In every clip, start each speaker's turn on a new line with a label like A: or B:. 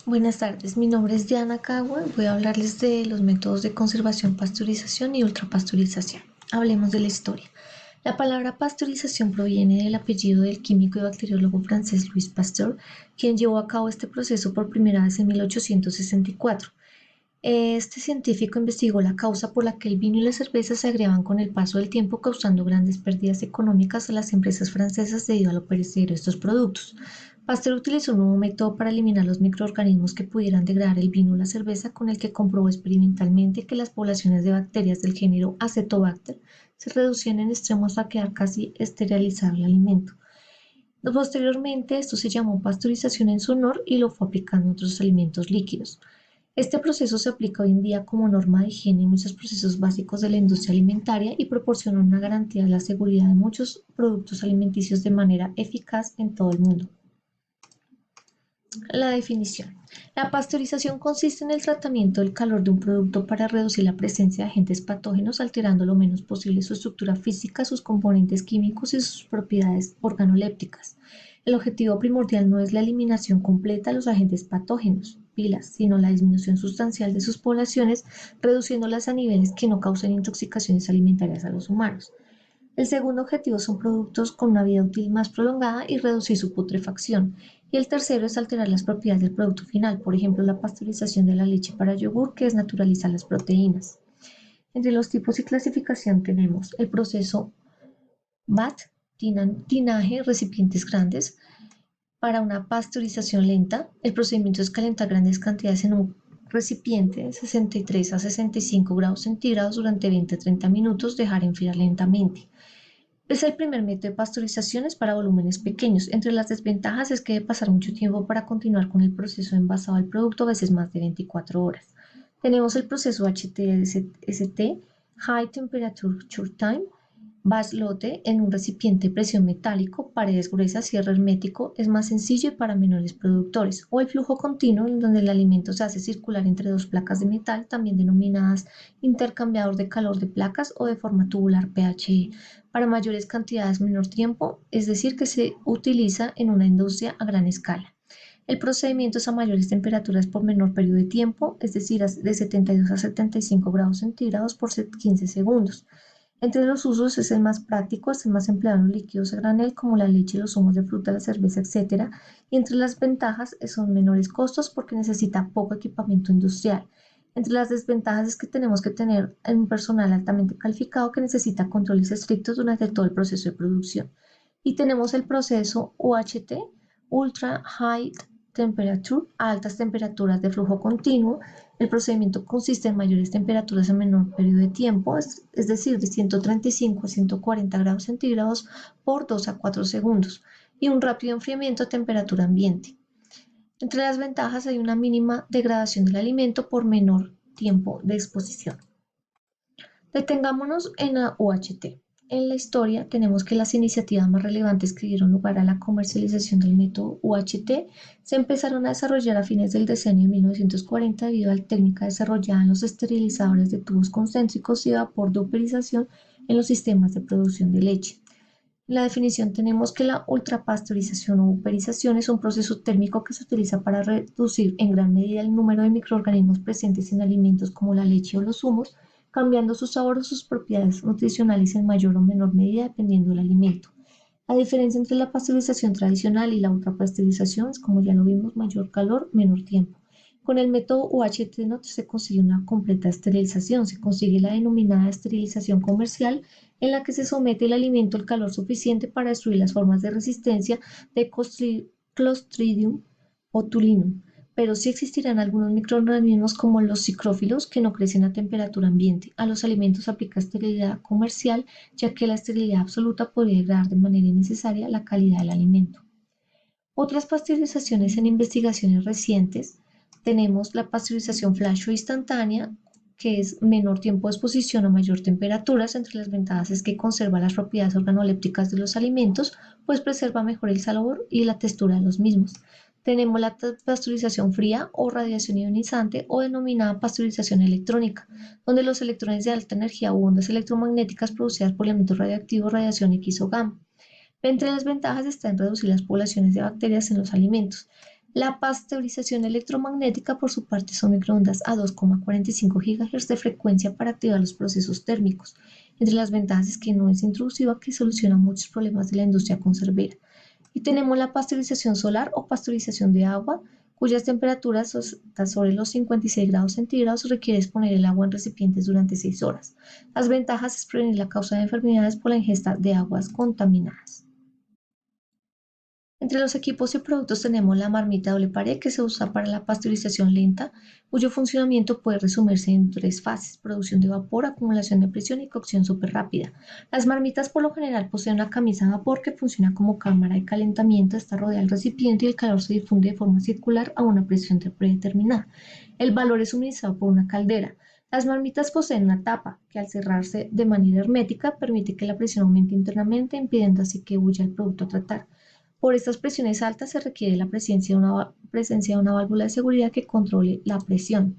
A: Buenas tardes, mi nombre es Diana Cagua. Voy a hablarles de los métodos de conservación, pasteurización y ultrapasteurización. Hablemos de la historia. La palabra pasteurización proviene del apellido del químico y bacteriólogo francés Louis Pasteur, quien llevó a cabo este proceso por primera vez en 1864. Este científico investigó la causa por la que el vino y la cerveza se agriaban con el paso del tiempo, causando grandes pérdidas económicas a las empresas francesas debido a lo perecedero de estos productos. Pasteur utilizó un nuevo método para eliminar los microorganismos que pudieran degradar el vino o la cerveza, con el que comprobó experimentalmente que las poblaciones de bacterias del género Acetobacter se reducían en extremo hasta quedar casi esterilizado el alimento. Posteriormente, esto se llamó pasteurización en su honor y lo fue aplicando a otros alimentos líquidos. Este proceso se aplica hoy en día como norma de higiene en muchos procesos básicos de la industria alimentaria y proporciona una garantía de la seguridad de muchos productos alimenticios de manera eficaz en todo el mundo. La definición. La pasteurización consiste en el tratamiento del calor de un producto para reducir la presencia de agentes patógenos, alterando lo menos posible su estructura física, sus componentes químicos y sus propiedades organolépticas. El objetivo primordial no es la eliminación completa de los agentes patógenos, pilas, sino la disminución sustancial de sus poblaciones, reduciéndolas a niveles que no causen intoxicaciones alimentarias a los humanos. El segundo objetivo son productos con una vida útil más prolongada y reducir su putrefacción. Y el tercero es alterar las propiedades del producto final, por ejemplo, la pasteurización de la leche para yogur, que es naturalizar las proteínas. Entre los tipos y clasificación tenemos el proceso BAT, tinaje, recipientes grandes. Para una pasteurización lenta, el procedimiento es calentar grandes cantidades en un recipiente de 63 a 65 grados centígrados durante 20 a 30 minutos, dejar enfriar lentamente. Es el primer método de pasteurización es para volúmenes pequeños. Entre las desventajas es que debe pasar mucho tiempo para continuar con el proceso de envasado del producto, a veces más de 24 horas. Tenemos el proceso HTST, High Temperature Short Time, batch lote en un recipiente de presión metálico, paredes gruesas, cierre hermético, es más sencillo y para menores productores. O el flujo continuo, en donde el alimento se hace circular entre dos placas de metal, también denominadas intercambiador de calor de placas o de forma tubular PHE, para mayores cantidades menor tiempo, es decir, que se utiliza en una industria a gran escala. El procedimiento es a mayores temperaturas por menor periodo de tiempo, es decir, de 72 a 75 grados centígrados por 15 segundos. Entre los usos es el más práctico, es el más empleado en los líquidos a granel como la leche, los zumos de fruta, la cerveza, etc. Y entre las ventajas son menores costos porque necesita poco equipamiento industrial. Entre las desventajas es que tenemos que tener un personal altamente calificado que necesita controles estrictos durante todo el proceso de producción. Y tenemos el proceso UHT, Ultra High Temperature, a altas temperaturas de flujo continuo. El procedimiento consiste en mayores temperaturas en menor periodo de tiempo, es decir, de 135 a 140 grados centígrados por 2 a 4 segundos, y un rápido enfriamiento a temperatura ambiente. Entre las ventajas hay una mínima degradación del alimento por menor tiempo de exposición. Detengámonos en la UHT. En la historia tenemos que las iniciativas más relevantes que dieron lugar a la comercialización del método UHT se empezaron a desarrollar a fines del decenio de 1940 debido a la técnica desarrollada en los esterilizadores de tubos concéntricos y vapor de vaporización en los sistemas de producción de leche. En la definición tenemos que la ultrapasteurización o vaporización es un proceso térmico que se utiliza para reducir en gran medida el número de microorganismos presentes en alimentos como la leche o los zumos, cambiando su sabor o sus propiedades nutricionales en mayor o menor medida dependiendo del alimento. La diferencia entre la pasteurización tradicional y la ultrapasteurización es, como ya lo vimos, mayor calor, menor tiempo. Con el método UHT no se consigue una completa esterilización, se consigue la denominada esterilización comercial, en la que se somete el alimento al calor suficiente para destruir las formas de resistencia de Clostridium botulinum, pero sí existirán algunos microorganismos como los psicrófilos que no crecen a temperatura ambiente. A los alimentos se aplica esterilidad comercial, ya que la esterilidad absoluta podría degradar de manera innecesaria la calidad del alimento. Otras pasteurizaciones en investigaciones recientes tenemos la pasteurización flash o instantánea, que es menor tiempo de exposición a mayor temperaturas. Entre las ventajas es que conserva las propiedades organolépticas de los alimentos, pues preserva mejor el sabor y la textura de los mismos. Tenemos la pasteurización fría o radiación ionizante o denominada pasteurización electrónica, donde los electrones de alta energía u ondas electromagnéticas producidas por elementos radioactivos, radiación X o gamma. Entre las ventajas está en reducir las poblaciones de bacterias en los alimentos. La pasteurización electromagnética, por su parte, son microondas a 2,45 GHz de frecuencia para activar los procesos térmicos. Entre las ventajas es que no es intrusiva, que soluciona muchos problemas de la industria conservera. Y tenemos la pasteurización solar o pasteurización de agua, cuyas temperaturas están sobre los 56 grados centígrados, requiere exponer el agua en recipientes durante 6 horas. Las ventajas es prevenir la causa de enfermedades por la ingesta de aguas contaminadas. Entre los equipos y productos tenemos la marmita doble pared que se usa para la pasteurización lenta, cuyo funcionamiento puede resumirse en tres fases: producción de vapor, acumulación de presión y cocción súper rápida. Las marmitas por lo general poseen una camisa a vapor que funciona como cámara de calentamiento, está rodeada del recipiente y el calor se difunde de forma circular a una presión predeterminada. El valor es suministrado por una caldera. Las marmitas poseen una tapa que, al cerrarse de manera hermética, permite que la presión aumente internamente, impidiendo así que huya el producto a tratar. Por estas presiones altas se requiere la presencia de una válvula de seguridad que controle la presión.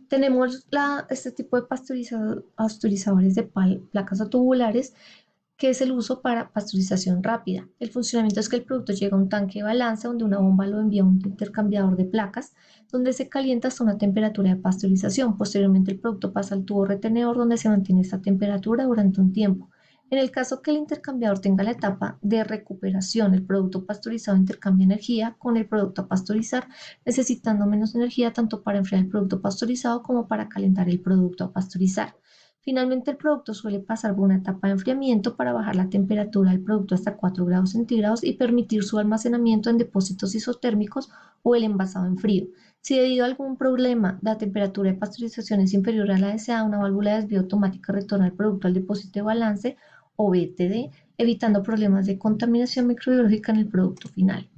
A: Tenemos este tipo de pasteurizadores de placas o tubulares, que es el uso para pasteurización rápida. El funcionamiento es que el producto llega a un tanque de balanza donde una bomba lo envía a un intercambiador de placas, donde se calienta hasta una temperatura de pasteurización. Posteriormente el producto pasa al tubo retenedor donde se mantiene esta temperatura durante un tiempo. En el caso que el intercambiador tenga la etapa de recuperación, el producto pasteurizado intercambia energía con el producto a pasteurizar, necesitando menos energía tanto para enfriar el producto pasteurizado como para calentar el producto a pasteurizar. Finalmente, el producto suele pasar por una etapa de enfriamiento para bajar la temperatura del producto hasta 4 grados centígrados y permitir su almacenamiento en depósitos isotérmicos o el envasado en frío. Si debido a algún problema la temperatura de pasteurización es inferior a la deseada, una válvula de desvío automática retorna el producto al depósito de balance o BTD, evitando problemas de contaminación microbiológica en el producto final.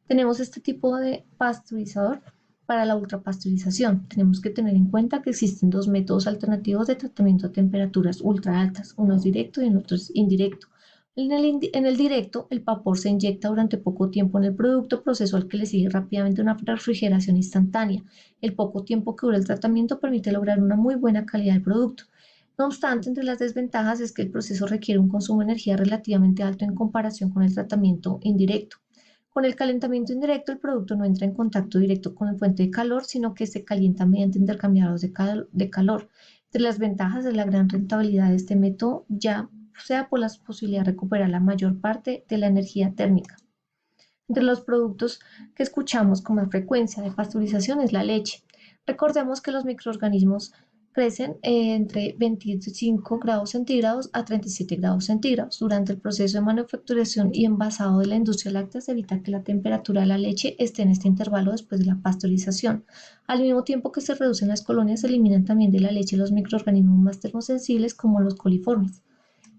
A: Tenemos este tipo de pasteurizador para la ultrapasteurización. Tenemos que tener en cuenta que existen dos métodos alternativos de tratamiento a temperaturas ultra altas. Uno es directo y el otro es indirecto. En el directo, el vapor se inyecta durante poco tiempo en el producto, proceso al que le sigue rápidamente una refrigeración instantánea. El poco tiempo que dura el tratamiento permite lograr una muy buena calidad del producto. No obstante, entre las desventajas es que el proceso requiere un consumo de energía relativamente alto en comparación con el tratamiento indirecto. Con el calentamiento indirecto, el producto no entra en contacto directo con la fuente de calor, sino que se calienta mediante intercambiadores de calor. Entre las ventajas de la gran rentabilidad de este método, ya sea por la posibilidad de recuperar la mayor parte de la energía térmica. Entre los productos que escuchamos con más frecuencia de pasteurización es la leche. Recordemos que los microorganismos crecen entre 25 grados centígrados a 37 grados centígrados. Durante el proceso de manufacturación y envasado de la industria láctea se evita que la temperatura de la leche esté en este intervalo después de la pasteurización. Al mismo tiempo que se reducen las colonias, se eliminan también de la leche los microorganismos más termosensibles como los coliformes.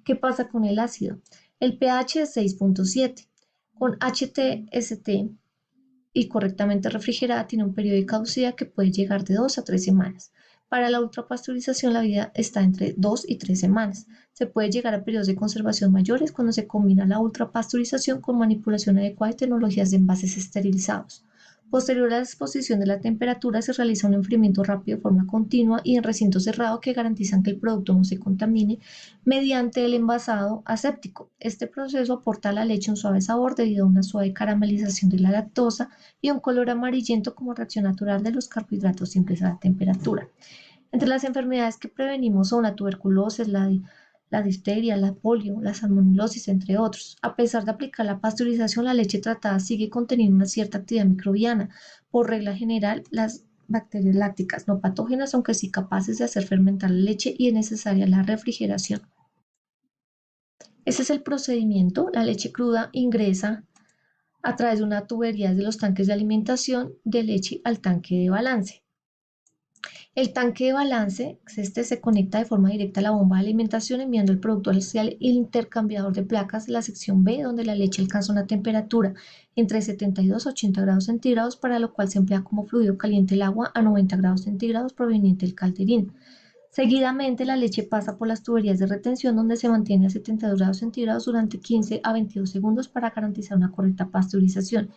A: ¿Qué pasa con el ácido? El pH es 6,7. Con HTST y correctamente refrigerada tiene un periodo de caducidad que puede llegar de 2 a 3 semanas. Para la ultrapasteurización la vida está entre 2 y 3 semanas. Se puede llegar a periodos de conservación mayores cuando se combina la ultrapasteurización con manipulación adecuada y tecnologías de envases esterilizados. Posterior a la exposición de la temperatura se realiza un enfriamiento rápido de forma continua y en recinto cerrado que garantizan que el producto no se contamine mediante el envasado aséptico. Este proceso aporta a la leche un suave sabor debido a una suave caramelización de la lactosa y un color amarillento como reacción natural de los carbohidratos simples a la temperatura. Entre las enfermedades que prevenimos son la tuberculosis, la difteria, la polio, la salmonelosis, entre otros. A pesar de aplicar la pasteurización, la leche tratada sigue conteniendo una cierta actividad microbiana. Por regla general, las bacterias lácticas no patógenas, aunque sí capaces de hacer fermentar la leche y es necesaria la refrigeración. Ese es el procedimiento. La leche cruda ingresa a través de una tubería de los tanques de alimentación de leche al tanque de balance. El tanque de balance se conecta de forma directa a la bomba de alimentación enviando el producto hacia el intercambiador de placas, la sección B, donde la leche alcanza una temperatura entre 72 a 80 grados centígrados, para lo cual se emplea como fluido caliente el agua a 90 grados centígrados proveniente del calderín. Seguidamente, la leche pasa por las tuberías de retención donde se mantiene a 72 grados centígrados durante 15 a 22 segundos para garantizar una correcta pasteurización.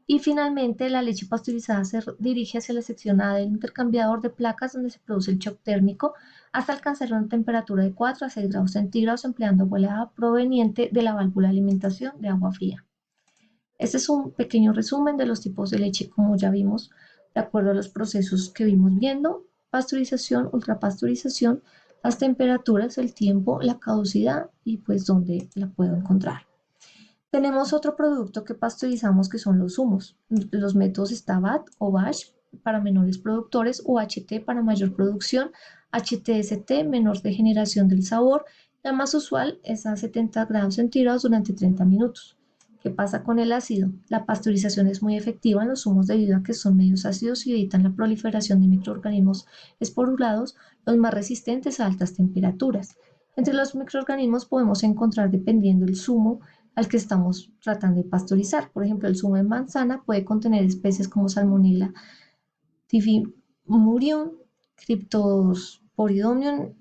A: Y finalmente, la leche pasteurizada se dirige hacia la sección A del intercambiador de placas donde se produce el shock térmico hasta alcanzar una temperatura de 4 a 6 grados centígrados empleando agua helada proveniente de la válvula de alimentación de agua fría. Este es un pequeño resumen de los tipos de leche, como ya vimos, de acuerdo a los procesos que vimos viendo: pasteurización, ultrapasteurización, las temperaturas, el tiempo, la caducidad y pues dónde la puedo encontrar. Tenemos otro producto que pasteurizamos que son los zumos. Los métodos está BAT o BASH para menores productores, o HT para mayor producción, HTST menor degeneración del sabor. La más usual es a 70 grados centígrados durante 30 minutos. ¿Qué pasa con el ácido? La pasteurización es muy efectiva en los zumos debido a que son medios ácidos y evitan la proliferación de microorganismos esporulados, los más resistentes a altas temperaturas. Entre los microorganismos podemos encontrar, dependiendo del zumo al que estamos tratando de pasteurizar. Por ejemplo, el zumo de manzana puede contener especies como Salmonella typhimurium, Cryptosporidium,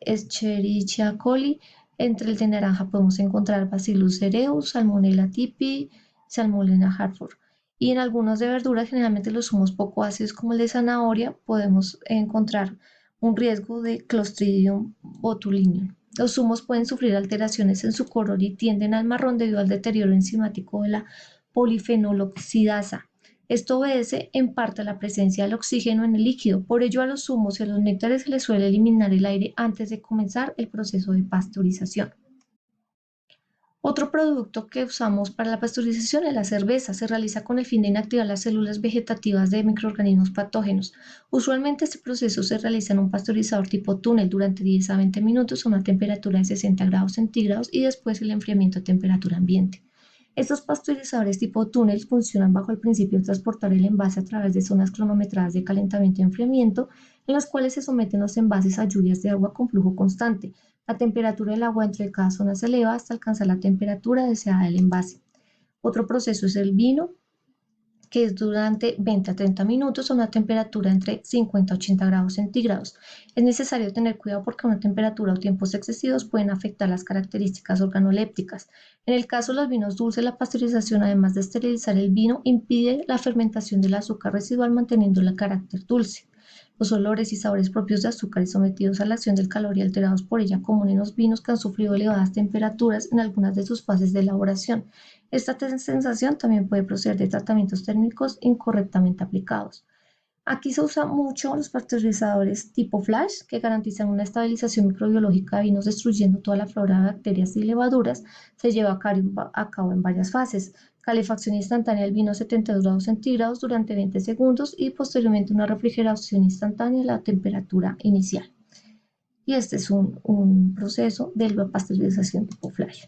A: Escherichia coli. Entre el de naranja podemos encontrar Bacillus cereus, Salmonella typhi, Salmonella Hartford. Y en algunos de verduras, generalmente los zumos poco ácidos como el de zanahoria, podemos encontrar un riesgo de Clostridium botulinum. Los zumos pueden sufrir alteraciones en su color y tienden al marrón debido al deterioro enzimático de la polifenoloxidasa. Esto obedece en parte a la presencia del oxígeno en el líquido. Por ello, a los zumos y a los néctares se les suele eliminar el aire antes de comenzar el proceso de pasteurización. Otro producto que usamos para la pasteurización es la cerveza. Se realiza con el fin de inactivar las células vegetativas de microorganismos patógenos. Usualmente este proceso se realiza en un pasteurizador tipo túnel durante 10 a 20 minutos a una temperatura de 60 grados centígrados y después el enfriamiento a temperatura ambiente. Estos pasteurizadores tipo túnel funcionan bajo el principio de transportar el envase a través de zonas cronometradas de calentamiento y enfriamiento, en las cuales se someten los envases a lluvias de agua con flujo constante. La temperatura del agua dentro de cada zona se eleva hasta alcanzar la temperatura deseada del envase. Otro proceso es el vino, que es durante 20 a 30 minutos a una temperatura entre 50 a 80 grados centígrados. Es necesario tener cuidado porque una temperatura o tiempos excesivos pueden afectar las características organolépticas. En el caso de los vinos dulces, la pasteurización, además de esterilizar el vino, impide la fermentación del azúcar residual manteniendo el carácter dulce. Los olores y sabores propios de azúcares sometidos a la acción del calor y alterados por ella, común en los vinos que han sufrido elevadas temperaturas en algunas de sus fases de elaboración. Esta sensación también puede proceder de tratamientos térmicos incorrectamente aplicados. Aquí se usa mucho los pasteurizadores tipo flash, que garantizan una estabilización microbiológica de vinos destruyendo toda la flora de bacterias y levaduras. Se lleva a cabo en varias fases: calefacción instantánea del vino a 72 grados centígrados durante 20 segundos y posteriormente una refrigeración instantánea a la temperatura inicial. Y este es un proceso de la pasteurización tipo flash.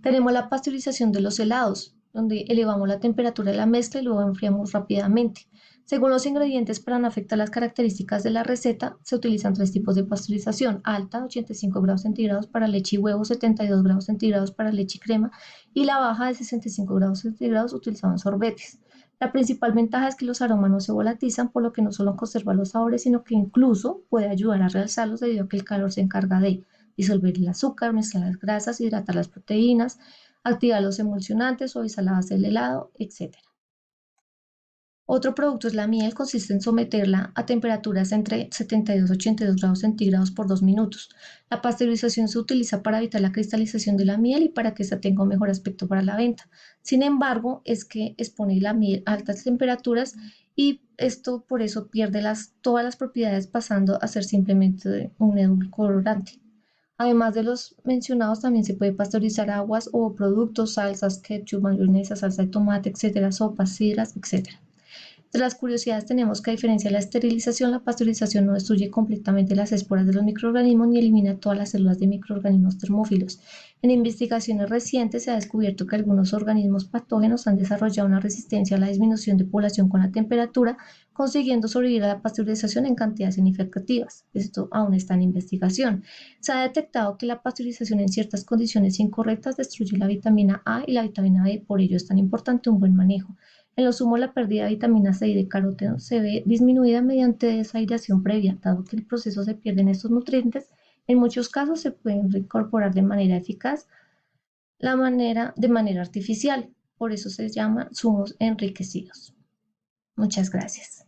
A: Tenemos la pasteurización de los helados, donde elevamos la temperatura de la mezcla y luego enfriamos rápidamente. Según los ingredientes, para no afectar las características de la receta, se utilizan tres tipos de pasteurización: alta, 85 grados centígrados para leche y huevo, 72 grados centígrados para leche y crema, y la baja, de 65 grados centígrados, utilizaban sorbetes. La principal ventaja es que los aromas no se volatilizan, por lo que no solo conserva los sabores, sino que incluso puede ayudar a realzarlos debido a que el calor se encarga de disolver el azúcar, mezclar las grasas, hidratar las proteínas, activar los emulsionantes, suavizar la base del helado, etc. Otro producto es la miel. Consiste en someterla a temperaturas entre 72 y 82 grados centígrados por 2 minutos. La pasteurización se utiliza para evitar la cristalización de la miel y para que ésta tenga un mejor aspecto para la venta. Sin embargo, es que expone la miel a altas temperaturas y esto por eso pierde todas las propiedades, pasando a ser simplemente un edulcorante. Además de los mencionados, también se puede pasteurizar aguas o productos, salsas, ketchup, mayonesa, salsa de tomate, etcétera, sopas, sidras, etcétera. De las curiosidades tenemos que, a diferencia de la esterilización, la pasteurización no destruye completamente las esporas de los microorganismos ni elimina todas las células de microorganismos termófilos. En investigaciones recientes se ha descubierto que algunos organismos patógenos han desarrollado una resistencia a la disminución de población con la temperatura, consiguiendo sobrevivir a la pasteurización en cantidades significativas. Esto aún está en investigación. Se ha detectado que la pasteurización en ciertas condiciones incorrectas destruye la vitamina A y la vitamina D, por ello es tan importante un buen manejo. En los zumos, la pérdida de vitamina C y de caroteno se ve disminuida mediante desaireación previa. Dado que el proceso se pierden estos nutrientes, en muchos casos se pueden reincorporar de manera eficaz de manera artificial. Por eso se llama zumos enriquecidos. Muchas gracias.